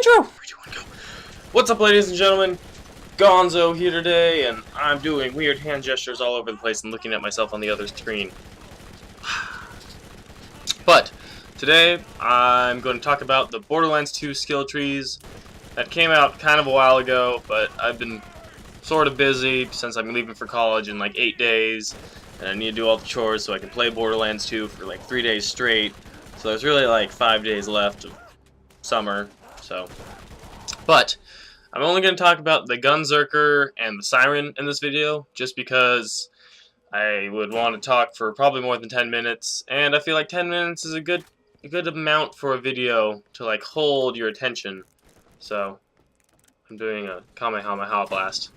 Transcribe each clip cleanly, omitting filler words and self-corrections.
intro! 3, 2, 1, go. What's up, ladies and gentlemen? Gonzo here today, and I'm doing weird hand gestures all over the place and looking at myself on the other screen. But today I'm going to talk about the Borderlands 2 skill trees that came out kind of a while ago, but I've been sort of busy since I'm leaving for college in like 8 days, and I need to do all the chores so I can play Borderlands 2 for like 3 days straight. So there's really like 5 days left of summer. But I'm only going to talk about the Gunzerker and the Siren in this video, just because I would want to talk for probably more than 10 minutes, and I feel like 10 minutes is a good amount for a video to like hold your attention. So I'm doing a Kamehameha blast.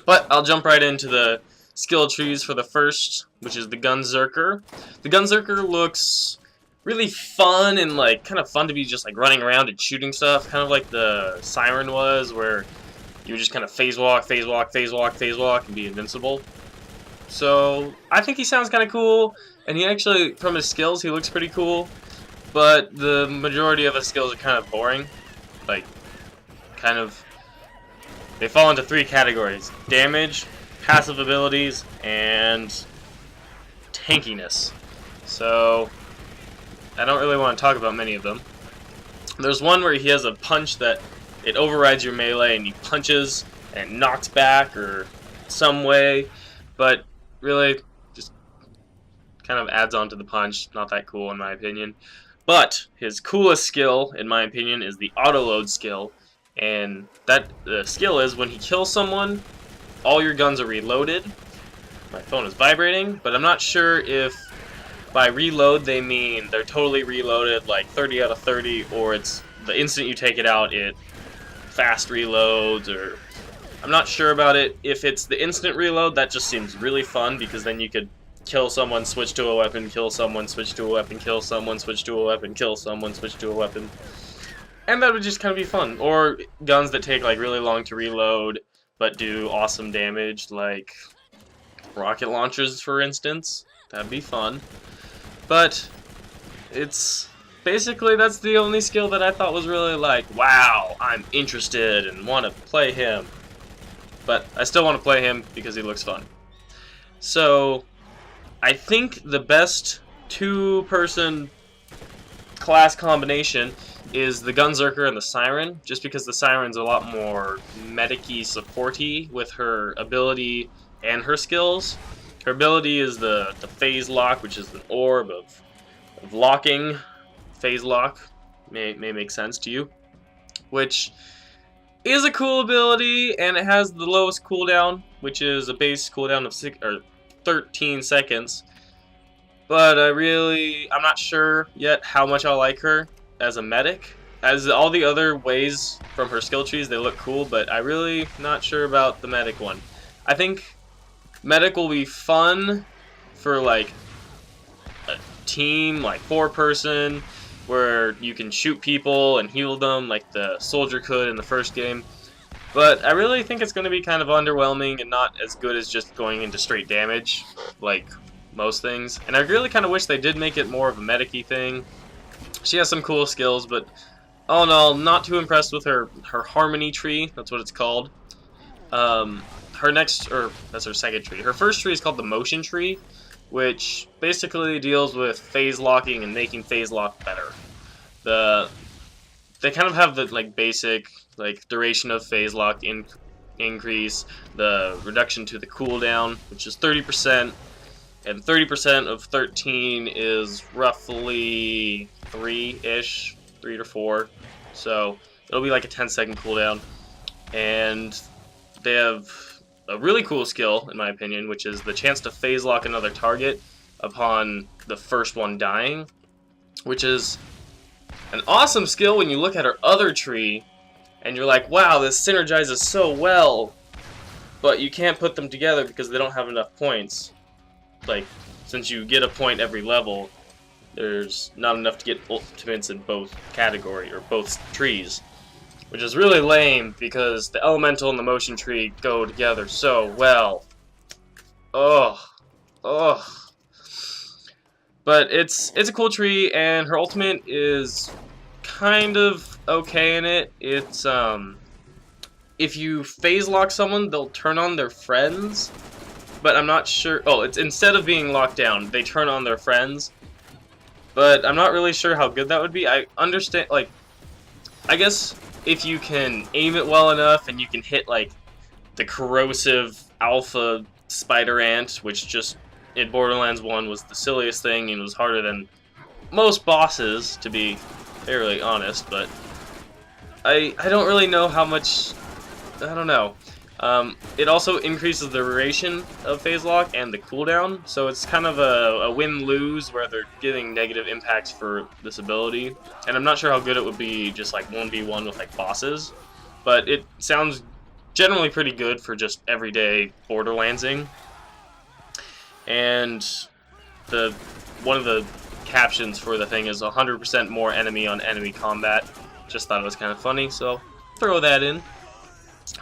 But I'll jump right into the skill trees for the first, which is the Gunzerker. The Gunzerker looks really fun and like kind of fun to be just like running around and shooting stuff, kind of like the Siren was, where you would just kind of phase walk, and be invincible. So I think he sounds kind of cool, and he actually, from his skills, he looks pretty cool. But the majority of his skills are kind of boring. Like, they fall into 3 categories: damage, passive abilities, and tankiness. So I don't really want to talk about many of them. There's one where he has a punch that it overrides your melee and he punches and knocks back or some way, but really just kind of adds on to the punch. Not that cool in my opinion. But his coolest skill, in my opinion, is the auto-load skill. And that skill is when he kills someone, all your guns are reloaded. My phone is vibrating, but I'm not sure if by reload they mean they're totally reloaded, like 30 out of 30, or it's the instant you take it out, it fast reloads, or I'm not sure about it. If it's the instant reload, that just seems really fun, because then you could kill someone, switch to a weapon, kill someone, switch to a weapon, kill someone, switch to a weapon, kill someone, switch to a weapon. And that would just kind of be fun. Or guns that take like really long to reload, but do awesome damage, like rocket launchers, for instance. That'd be fun. But it's basically, that's the only skill that I thought was really like, wow, I'm interested and want to play him. But I still want to play him because he looks fun. So I think the best 2-person class combination is the Gunzerker and the Siren, just because the Siren's a lot more medic-y, support-y with her ability and her skills. Her ability is the phase lock, which is an orb of locking. Phase lock may make sense to you, which is a cool ability, and it has the lowest cooldown, which is a base cooldown of 13 seconds. But I'm not sure yet how much I like her as a medic. As all the other ways from her skill trees, they look cool, but I'm really not sure about the medic one. I think medic will be fun for like a team, like 4-person, where you can shoot people and heal them like the soldier could in the first game. But I really think it's going to be kind of underwhelming and not as good as just going into straight damage, like most things. And I really kind of wish they did make it more of a medic-y thing. She has some cool skills, but all in all, not too impressed with her harmony tree. That's what it's called. That's her second tree. Her first tree is called the motion tree, which basically deals with phase locking and making phase lock better. They kind of have the like basic like duration of phase lock increase, the reduction to the cooldown, which is 30%, and 30% of 13 is roughly 3-ish, 3 to 4. So it'll be like a 10-second cooldown, and they have a really cool skill, in my opinion, which is the chance to phase lock another target upon the first one dying, which is an awesome skill when you look at her other tree and you're like, wow, this synergizes so well, but you can't put them together because they don't have enough points. Like, since you get a point every level, there's not enough to get ultimates in both category or both trees, which is really lame because the elemental and the motion tree go together so well. Ugh. But it's a cool tree, and her ultimate is kind of okay in it. It's if you phase lock someone, they'll turn on their friends, but I'm not sure. Oh, it's instead of being locked down, they turn on their friends. But I'm not really sure how good that would be. I understand, like, I guess if you can aim it well enough and you can hit, like, the corrosive alpha spider ant, which just in Borderlands 1 was the silliest thing and was harder than most bosses, to be fairly honest, but I don't really know how much. I don't know. It also increases the duration of phase lock and the cooldown, so it's kind of a win-lose where they're getting negative impacts for this ability. And I'm not sure how good it would be just like 1v1 with like bosses, but it sounds generally pretty good for just everyday Borderlandsing. And one of the captions for the thing is 100% more enemy on enemy combat. Just thought it was kind of funny, so throw that in.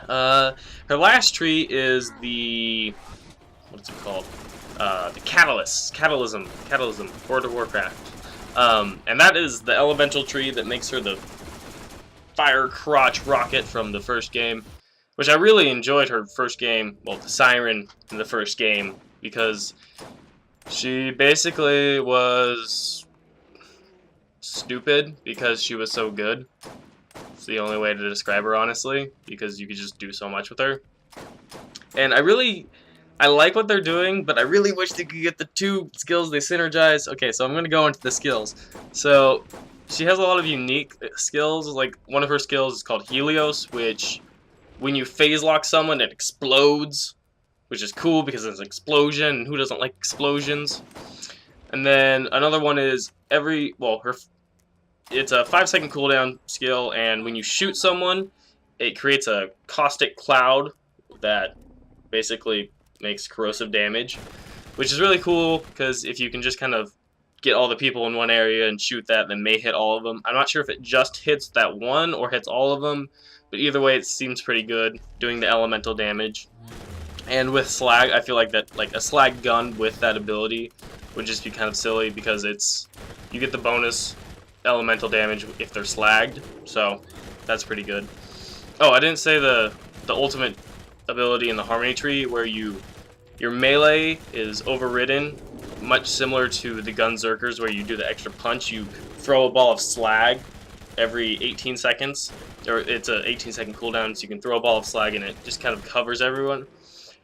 Her last tree is the, what's it called? The Catalysm, World of Warcraft. And that is the elemental tree that makes her the fire crotch rocket from the first game, which I really enjoyed her first game, well, the Siren in the first game, because she basically was stupid because she was so good. It's the only way to describe her, honestly, because you could just do so much with her. And I like what they're doing, but I really wish they could get the two skills they synergize. Okay, so I'm going to go into the skills. So she has a lot of unique skills. Like, one of her skills is called Helios, which when you phase lock someone, it explodes, which is cool because it's an explosion, and who doesn't like explosions? And then another one is it's a 5-second cooldown skill, and when you shoot someone, it creates a caustic cloud that basically makes corrosive damage, which is really cool because if you can just kind of get all the people in one area and shoot that, then may hit all of them. I'm not sure if it just hits that one or hits all of them, but either way, it seems pretty good doing the elemental damage. And with slag, I feel like that, like a slag gun with that ability would just be kind of silly because you get the bonus elemental damage if they're slagged, so that's pretty good. Oh, I didn't say the ultimate ability in the Harmony tree where your melee is overridden, much similar to the Gunzerkers where you do the extra punch. You throw a ball of slag every 18 seconds, or it's a 18-second cooldown, so you can throw a ball of slag and it just kind of covers everyone,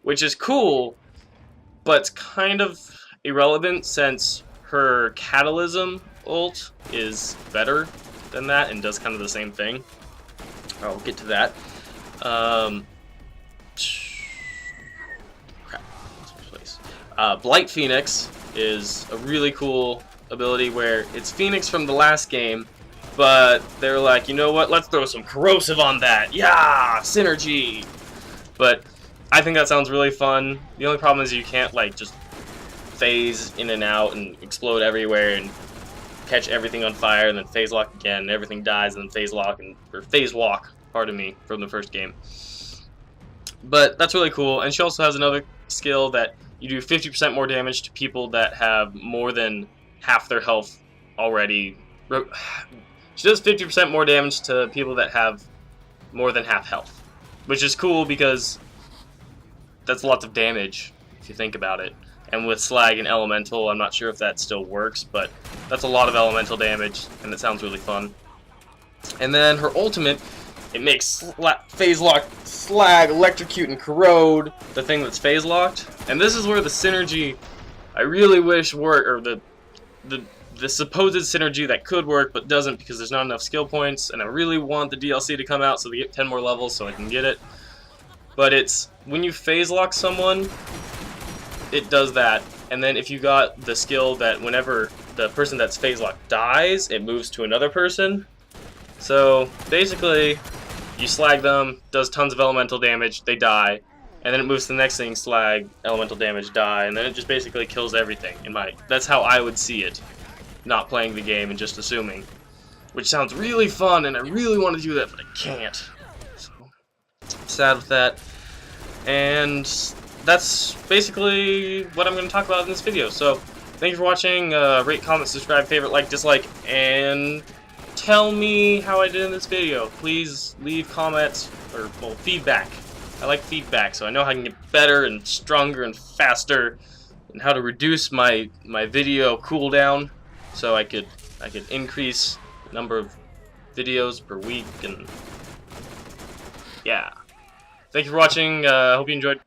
which is cool, but it's kind of irrelevant since her Catalysm ult is better than that and does kind of the same thing. I'll get to that. Blight Phoenix is a really cool ability where it's Phoenix from the last game, but they're like, you know what, let's throw some corrosive on that. Yeah, synergy. But I think that sounds really fun. The only problem is you can't like just phase in and out and explode everywhere and catch everything on fire and then phase lock again and everything dies and then phase lock or phase walk, pardon me, from the first game. But that's really cool. And she also has another skill that you do 50% more damage to people that have more than half their health already. She does 50% more damage to people that have more than half health, which is cool because that's lots of damage if you think about it. And with slag and elemental, I'm not sure if that still works, but that's a lot of elemental damage, and it sounds really fun. And then her ultimate, it makes phase lock, slag, electrocute, and corrode the thing that's phase locked. And this is where the synergy I really wish worked, or the supposed synergy that could work but doesn't because there's not enough skill points, and I really want the DLC to come out so they get 10 more levels so I can get it. But it's when you phase lock someone, it does that, and then if you got the skill that whenever the person that's phase locked dies, it moves to another person. So basically, you slag them, does tons of elemental damage, they die, and then it moves to the next thing, slag, elemental damage, die, and then it just basically kills everything. That's how I would see it, not playing the game and just assuming, which sounds really fun, and I really want to do that, but I can't. So I'm sad with that, and that's basically what I'm going to talk about in this video. So, thank you for watching. Rate, comment, subscribe, favorite, like, dislike, and tell me how I did in this video. Please leave comments or, well, feedback. I like feedback, so I know how I can get better and stronger and faster, and how to reduce my video cooldown, so I could increase the number of videos per week. And yeah, thank you for watching. Hope you enjoyed.